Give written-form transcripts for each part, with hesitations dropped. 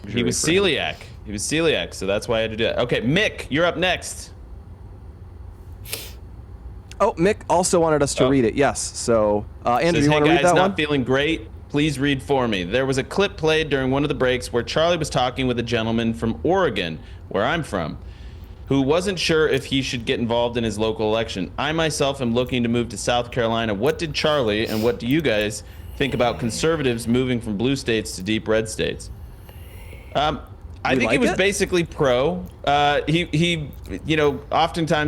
He was celiac. He was celiac, so that's why I had to do that. Okay, Mick, you're up next. Oh, Mick also wanted us to read it. Yes. So, Andrew, Says, you hey want to read guys, that not one? feeling great. Please read for me. There was a clip played during one of the breaks where Charlie was talking with a gentleman from Oregon, where I'm from, who wasn't sure if he should get involved in his local election. I myself am looking to move to South Carolina. What did Charlie and what do you guys think about conservatives moving from blue states to deep red states? I think he was basically pro. Oftentimes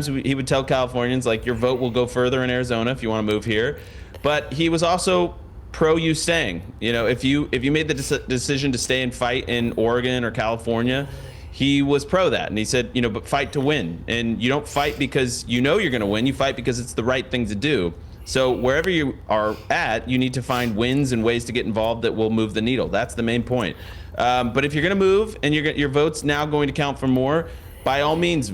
he would tell Californians, like, your vote will go further in Arizona if you want to move here. But he was also pro you staying. If you made the decision to stay and fight in Oregon or California, he was pro that. And he said, but fight to win. And you don't fight because you're going to win. You fight because it's the right thing to do. So wherever you are at, you need to find wins and ways to get involved that will move the needle. That's the main point. But if you're going to move and your vote's now going to count for more, by all means,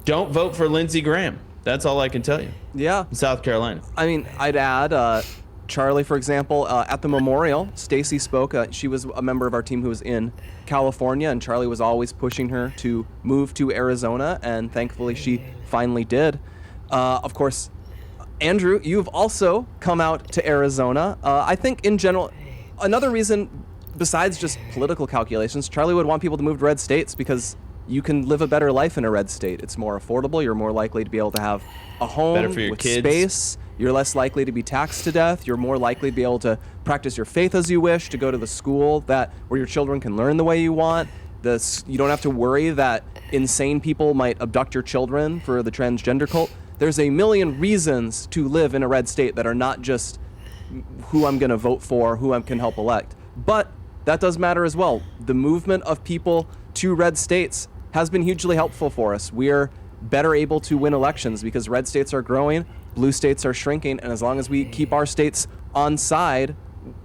don't vote for Lindsey Graham. That's all I can tell you. Yeah. In South Carolina. I mean, I'd add Charlie, for example, at the memorial, Stacy spoke. She was a member of our team who was in California, and Charlie was always pushing her to move to Arizona, and thankfully she finally did. Of course, Andrew, you've also come out to Arizona. I think in general, another reason besides just political calculations, Charlie would want people to move to red states because you can live a better life in a red state. It's more affordable. You're more likely to be able to have a home with kids. Space. You're less likely to be taxed to death. You're more likely to be able to practice your faith as you wish, to go to the school where your children can learn the way you want. You don't have to worry that insane people might abduct your children for the transgender cult. There's a million reasons to live in a red state that are not just who I'm going to vote for, who I can help elect. But that does matter as well. The movement of people to red states has been hugely helpful for us. We're better able to win elections because red states are growing, blue states are shrinking, and as long as we keep our states on side,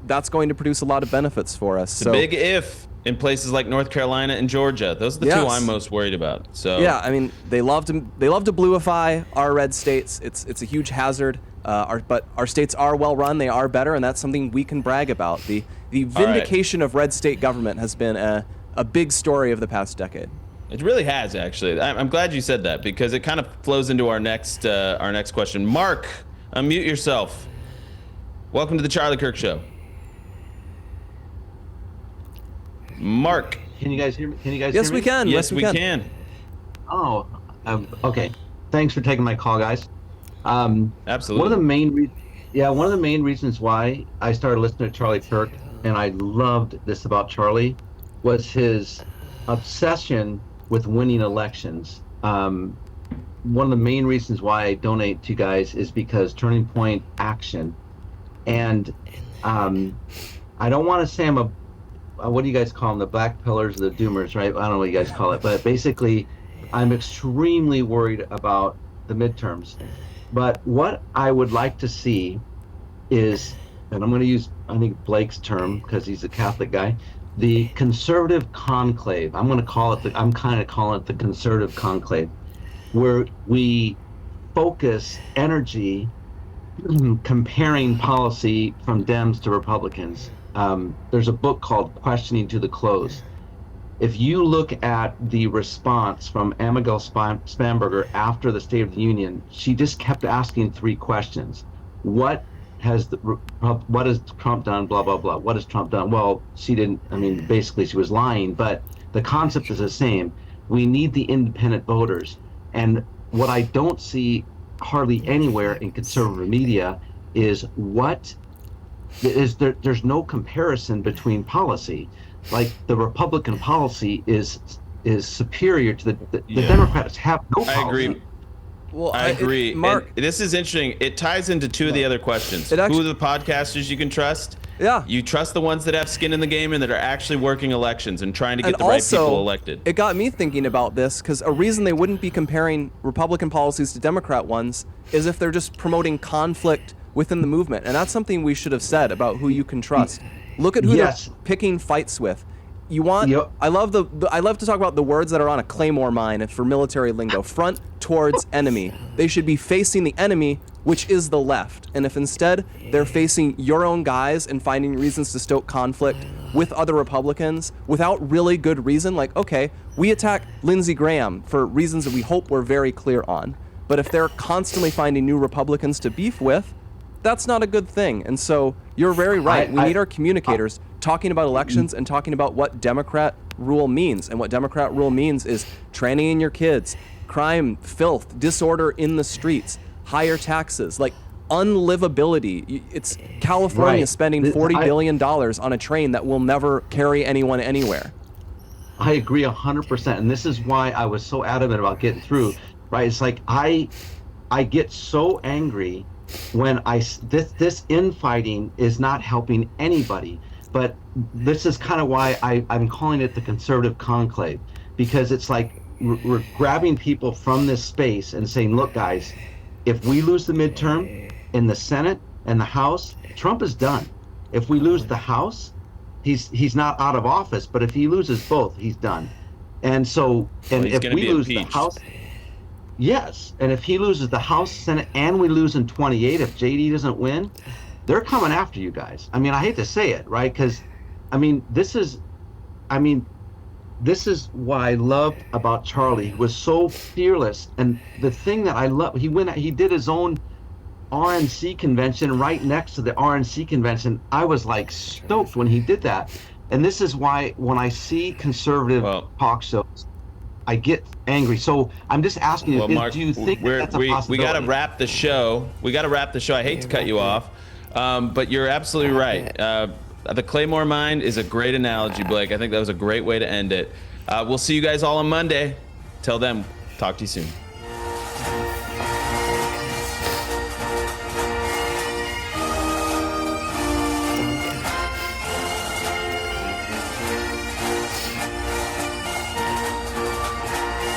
that's going to produce a lot of benefits for us. It's a big if in places like North Carolina and Georgia. Those are the two I'm most worried about. So yeah, I mean, they love to bluify our red states. It's a huge hazard. But our states are well run. They are better, and that's something we can brag about. The vindication of red state government has been a big story of the past decade. It really has, actually. I'm glad you said that because it kind of flows into our next question. Mark, unmute yourself. Welcome to the Charlie Kirk Show. Mark. Can you guys hear me? Yes, we can. Yes, we can. Oh, okay. Thanks for taking my call, guys. Absolutely. One of the main reasons why I started listening to Charlie Kirk, and I loved this about Charlie, was his obsession with winning elections. One of the main reasons why I donate to you guys is because Turning Point Action, and I don't want to say I'm what do you guys call them? The black pillars, the doomers, right? I don't know what you guys call it, but basically, I'm extremely worried about the midterms. But what I would like to see is, and I'm going to use, I think, Blake's term because he's a Catholic guy, the conservative conclave. I'm kind of calling it the conservative conclave, where we focus energy comparing policy from Dems to Republicans. There's a book called Questioning to the Close. If you look at the response from Amigal Spanberger after the State of the Union, she just kept asking three questions. What has Trump done? Blah, blah, blah. What has Trump done? Well, she didn't, basically she was lying, but the concept is the same. We need the independent voters. And what I don't see hardly anywhere in conservative media is there's no comparison between policy. Like the Republican policy is superior to the Democrats have no policy. I agree. Well, I agree. Mark, and this is interesting. It ties into two of the other questions. Who are the podcasters you can trust? Yeah. You trust the ones that have skin in the game and that are actually working elections and trying to get the right people elected. It got me thinking about this because a reason they wouldn't be comparing Republican policies to Democrat ones is if they're just promoting conflict within the movement. And that's something we should have said about who you can trust. Look at who they're picking fights with. I love to talk about the words that are on a claymore mine for military lingo. Front towards enemy. They should be facing the enemy, which is the left. And if instead they're facing your own guys and finding reasons to stoke conflict with other Republicans without really good reason. Like, okay, we attack Lindsey Graham for reasons that we hope we're very clear on. But if they're constantly finding new Republicans to beef with, that's not a good thing. And so you're very right. We need our communicators talking about elections and talking about what Democrat rule means. And what Democrat rule means is training your kids, crime, filth, disorder in the streets, higher taxes, like unlivability. It's California spending $40 billion on a train that will never carry anyone anywhere. I agree 100%. And this is why I was so adamant about getting through, right? It's like I get so angry when this infighting is not helping anybody. But this is kind of why I'm calling it the conservative conclave, because it's like we're grabbing people from this space and saying, look, guys, if we lose the midterm in the Senate and the House, Trump is done. If we lose the House, he's not out of office, but if he loses both, he's done. And so, and if we lose the House, yes, and if he loses the House, Senate, and we lose in 28, if JD doesn't win, they're coming after you guys. I mean, I hate to say it, right? Because, this is what I loved about Charlie. He was so fearless. And the thing that I love, he did his own RNC convention right next to the RNC convention. I was like stoked when he did that. And this is why when I see conservative talk shows, I get angry. So I'm just asking you, Mark, do you think that's a possibility? We got to wrap the show. I hate to cut you off, but you're absolutely right. The Claymore Mine is a great analogy, Blake. I think that was a great way to end it. We'll see you guys all on Monday. Till then, talk to you soon.